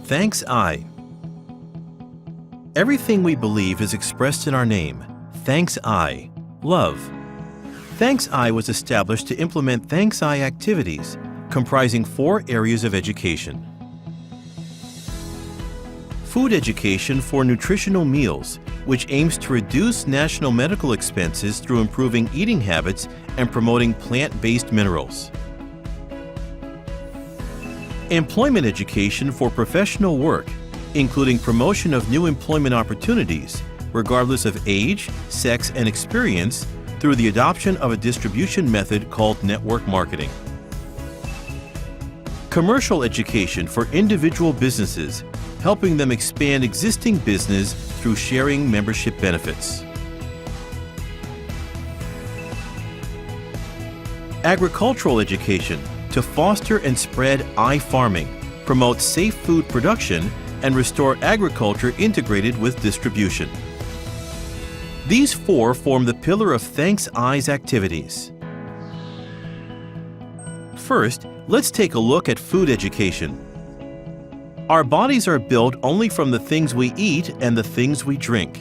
Thanks I. Everything we believe is expressed in our name. Thanks I. Love. Thanks I was established to implement Thanks I activities, comprising 4 areas of education. Food education for nutritional meals, which aims to reduce national medical expenses through improving eating habits and promoting plant-based minerals. Employment education for professional work, including promotion of new employment opportunities, regardless of age, sex, and experience, through the adoption of a distribution method called network marketing. Commercial education for individual businesses, helping them expand existing business through sharing membership benefits. Agricultural education to foster and spread I-farming, promote safe food production, and restore agriculture integrated with distribution. These 4 form the pillar of Thanks I's activities. First, let's take a look at food education. Our bodies are built only from the things we eat and the things we drink.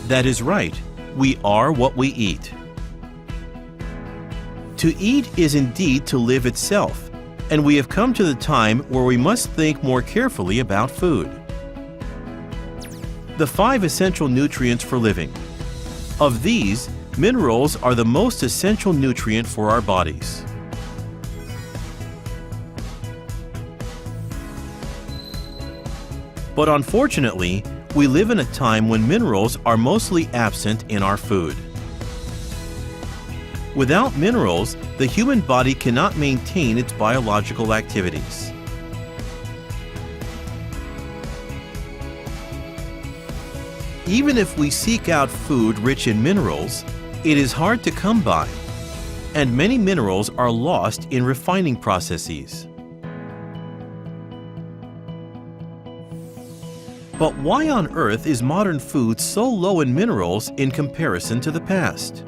That is right, we are what we eat. To eat is indeed to live itself, and we have come to the time where we must think more carefully about food. The 5 essential nutrients for living. Of these, minerals are the most essential nutrient for our bodies. But unfortunately, we live in a time when minerals are mostly absent in our food. Without minerals, the human body cannot maintain its biological activities. Even if we seek out food rich in minerals, it is hard to come by, and many minerals are lost in refining processes. But why on earth is modern food so low in minerals in comparison to the past?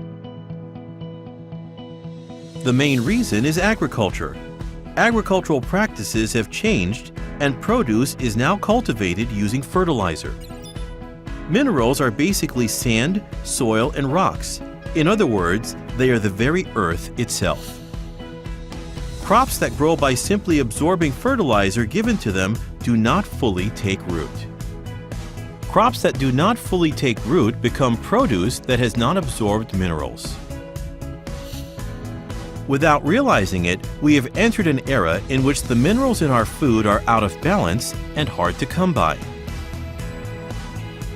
The main reason is agriculture. Agricultural practices have changed, and produce is now cultivated using fertilizer. Minerals are basically sand, soil, and rocks. In other words, they are the very earth itself. Crops that grow by simply absorbing fertilizer given to them do not fully take root. Crops that do not fully take root become produce that has not absorbed minerals. Without realizing it, we have entered an era in which the minerals in our food are out of balance and hard to come by.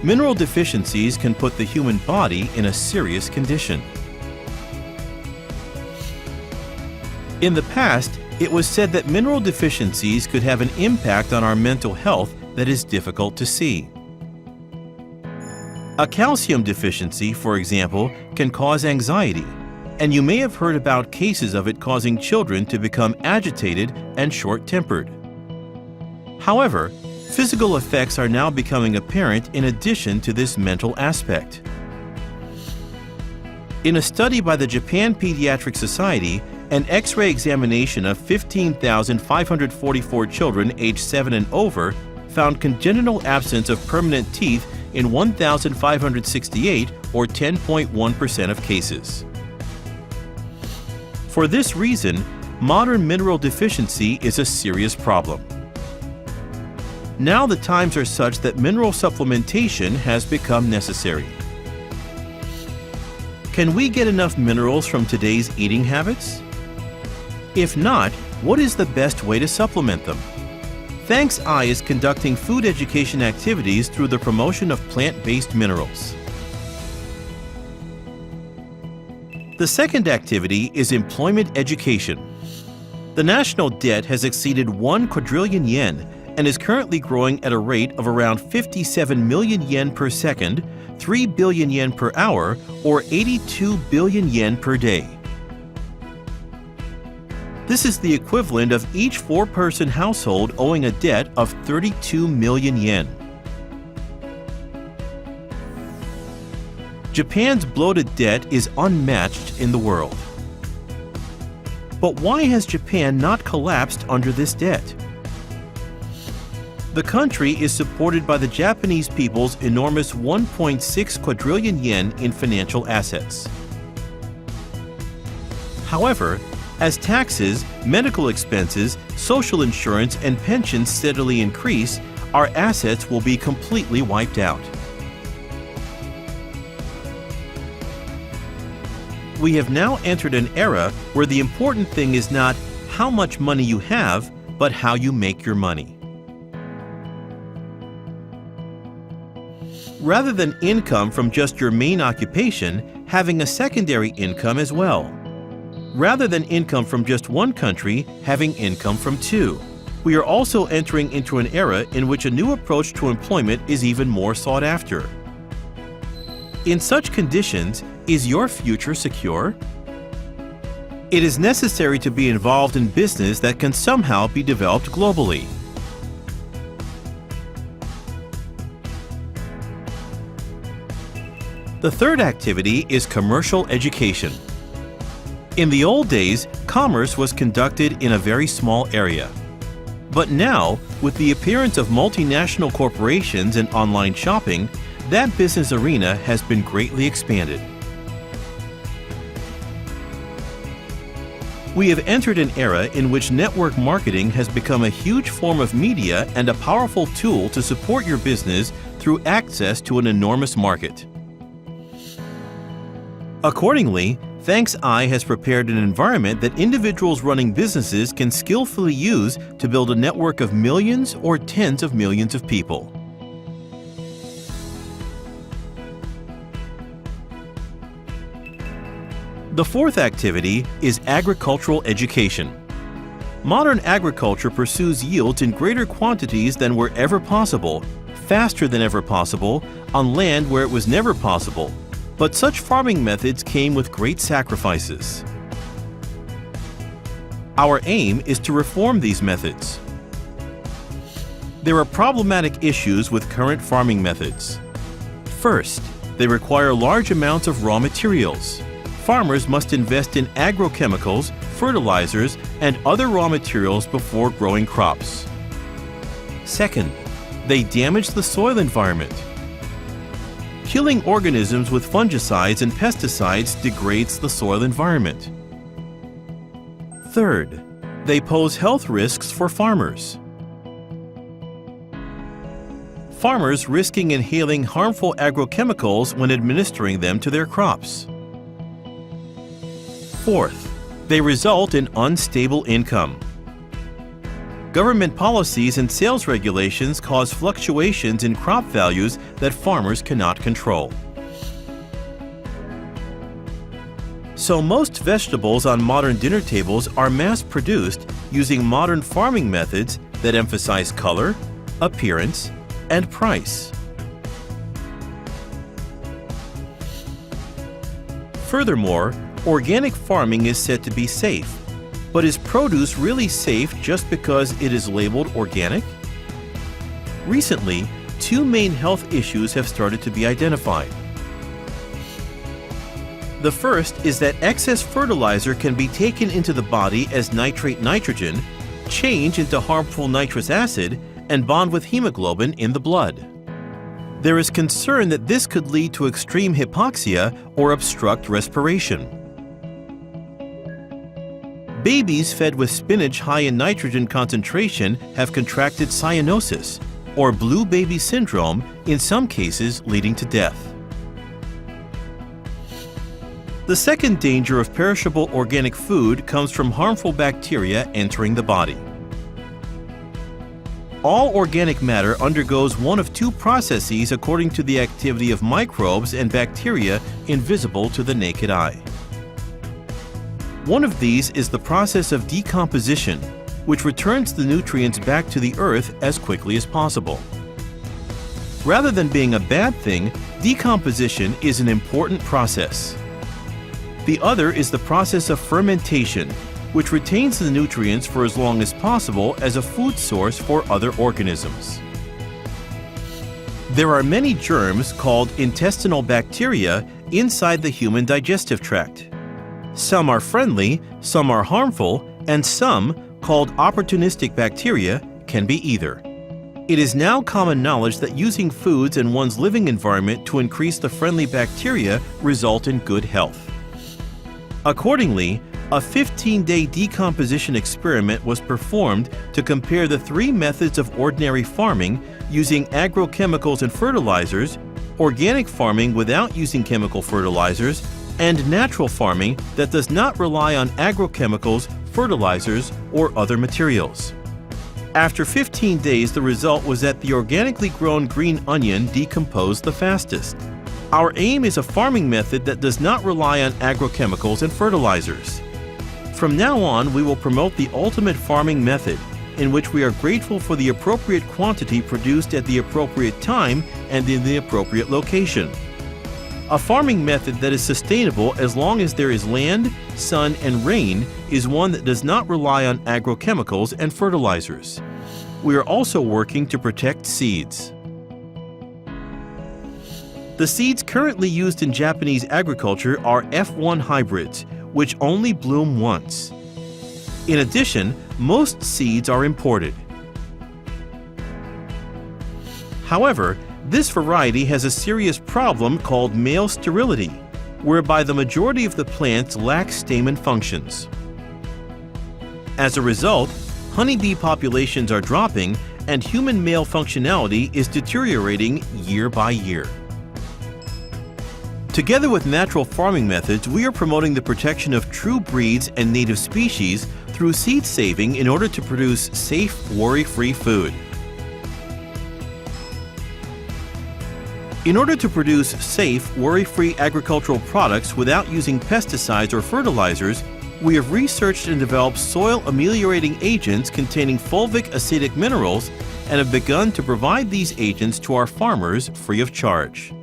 Mineral deficiencies can put the human body in a serious condition. In the past, it was said that mineral deficiencies could have an impact on our mental health that is difficult to see. A calcium deficiency, for example, can cause anxiety, and you may have heard about cases of it causing children to become agitated and short-tempered. However, physical effects are now becoming apparent in addition to this mental aspect. In a study by the Japan Pediatric Society, an X-ray examination of 15,544 children aged 7 and over found congenital absence of permanent teeth in 1,568, or 10.1% of cases. For this reason, modern mineral deficiency is a serious problem. Now the times are such that mineral supplementation has become necessary. Can we get enough minerals from today's eating habits? If not, what is the best way to supplement them? Thanks I is conducting food education activities through the promotion of plant-based minerals. The second activity is employment education. The national debt has exceeded 1 quadrillion yen and is currently growing at a rate of around 57 million yen per second, 3 billion yen per hour, or 82 billion yen per day. This is the equivalent of each 4-person household owing a debt of 32 million yen. Japan's bloated debt is unmatched in the world. But why has Japan not collapsed under this debt? The country is supported by the Japanese people's enormous 1.6 quadrillion yen in financial assets. However, as taxes, medical expenses, social insurance, and pensions steadily increase, our assets will be completely wiped out. We have now entered an era where the important thing is not how much money you have, but how you make your money. Rather than income from just your main occupation, having a secondary income as well. Rather than income from just one country, having income from two. We are also entering into an era in which a new approach to employment is even more sought after. In such conditions, is your future secure? It is necessary to be involved in business that can somehow be developed globally. The third activity is commercial education. In the old days, commerce was conducted in a very small area. But now, with the appearance of multinational corporations and online shopping, that business arena has been greatly expanded. We have entered an era in which network marketing has become a huge form of media and a powerful tool to support your business through access to an enormous market. Accordingly, ThanksI has prepared an environment that individuals running businesses can skillfully use to build a network of millions or tens of millions of people. The fourth activity is agricultural education. Modern agriculture pursues yields in greater quantities than were ever possible, faster than ever possible, on land where it was never possible. But such farming methods came with great sacrifices. Our aim is to reform these methods. There are problematic issues with current farming methods. First, they require large amounts of raw materials. Farmers must invest in agrochemicals, fertilizers, and other raw materials before growing crops. Second, they damage the soil environment. Killing organisms with fungicides and pesticides degrades the soil environment. Third, they pose health risks for farmers. Farmers risking inhaling harmful agrochemicals when administering them to their crops. Fourth, they result in unstable income. Government policies and sales regulations cause fluctuations in crop values that farmers cannot control. So most vegetables on modern dinner tables are mass-produced using modern farming methods that emphasize color, appearance, and price. Furthermore, organic farming is said to be safe. But is produce really safe just because it is labeled organic? Recently, two main health issues have started to be identified. The first is that excess fertilizer can be taken into the body as nitrate nitrogen, change into harmful nitrous acid, and bond with hemoglobin in the blood. There is concern that this could lead to extreme hypoxia or obstruct respiration. Babies fed with spinach high in nitrogen concentration have contracted cyanosis, or blue baby syndrome, in some cases leading to death. The second danger of perishable organic food comes from harmful bacteria entering the body. All organic matter undergoes one of two processes according to the activity of microbes and bacteria invisible to the naked eye. One of these is the process of decomposition, which returns the nutrients back to the earth as quickly as possible. Rather than being a bad thing, decomposition is an important process. The other is the process of fermentation, which retains the nutrients for as long as possible as a food source for other organisms. There are many germs called intestinal bacteria inside the human digestive tract. Some are friendly, some are harmful, and some, called opportunistic bacteria, can be either. It is now common knowledge that using foods in one's living environment to increase the friendly bacteria result in good health. Accordingly, a 15-day decomposition experiment was performed to compare the three methods of ordinary farming using agrochemicals and fertilizers, organic farming without using chemical fertilizers, and natural farming that does not rely on agrochemicals, fertilizers, or other materials. After 15 days, the result was that the organically grown green onion decomposed the fastest. Our aim is a farming method that does not rely on agrochemicals and fertilizers. From now on, we will promote the ultimate farming method, in which we are grateful for the appropriate quantity produced at the appropriate time and in the appropriate location. A farming method that is sustainable as long as there is land, sun, and rain is one that does not rely on agrochemicals and fertilizers. We are also working to protect seeds. The seeds currently used in Japanese agriculture are F1 hybrids, which only bloom once. In addition, most seeds are imported. However, this variety has a serious problem called male sterility, whereby the majority of the plants lack stamen functions. As a result, honeybee populations are dropping and human male functionality is deteriorating year by year. Together with natural farming methods, we are promoting the protection of true breeds and native species through seed saving in order to produce safe, worry-free food. In order to produce safe, worry-free agricultural products without using pesticides or fertilizers, we have researched and developed soil ameliorating agents containing fulvic acidic minerals and have begun to provide these agents to our farmers free of charge.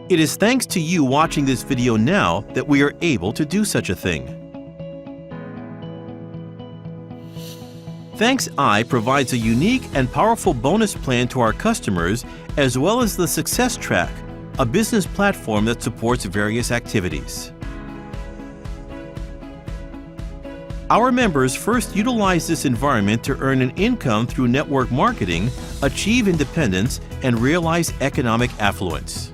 It is thanks to you watching this video now that we are able to do such a thing. ThanksI provides a unique and powerful bonus plan to our customers as well as the Success Track, a business platform that supports various activities. Our members first utilize this environment to earn an income through network marketing, achieve independence, and realize economic affluence.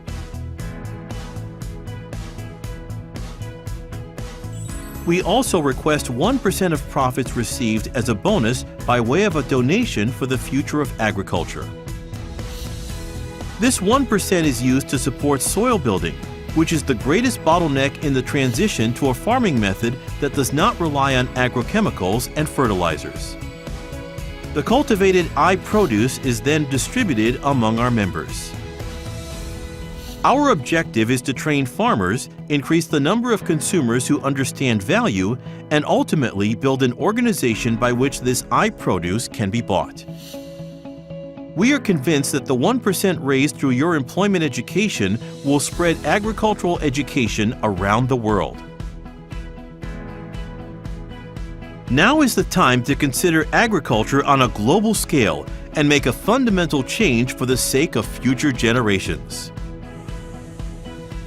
We also request 1% of profits received as a bonus by way of a donation for the future of agriculture. This 1% is used to support soil building, which is the greatest bottleneck in the transition to a farming method that does not rely on agrochemicals and fertilizers. The cultivated produce is then distributed among our members. Our objective is to train farmers, increase the number of consumers who understand value, and ultimately build an organization by which this produce can be bought. We are convinced that the 1% raised through your employment education will spread agricultural education around the world. Now is the time to consider agriculture on a global scale and make a fundamental change for the sake of future generations.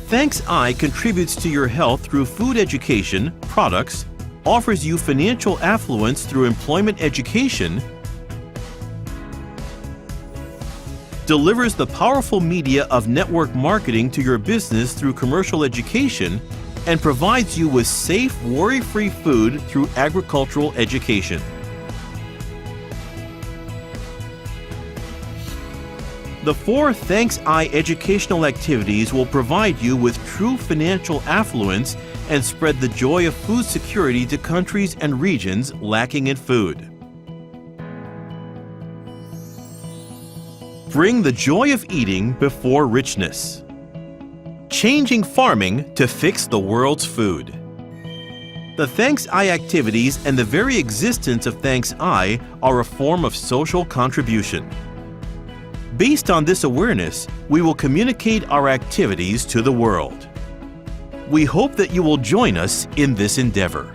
ThanksI contributes to your health through food education, products, offers you financial affluence through employment education, delivers the powerful media of network marketing to your business through commercial education, and provides you with safe, worry-free food through agricultural education. The 4 ThanksI educational activities will provide you with true financial affluence and spread the joy of food security to countries and regions lacking in food. Bring the joy of eating before richness. Changing farming to fix the world's food. The ThanksI activities and the very existence of ThanksI are a form of social contribution. Based on this awareness, we will communicate our activities to the world. We hope that you will join us in this endeavor.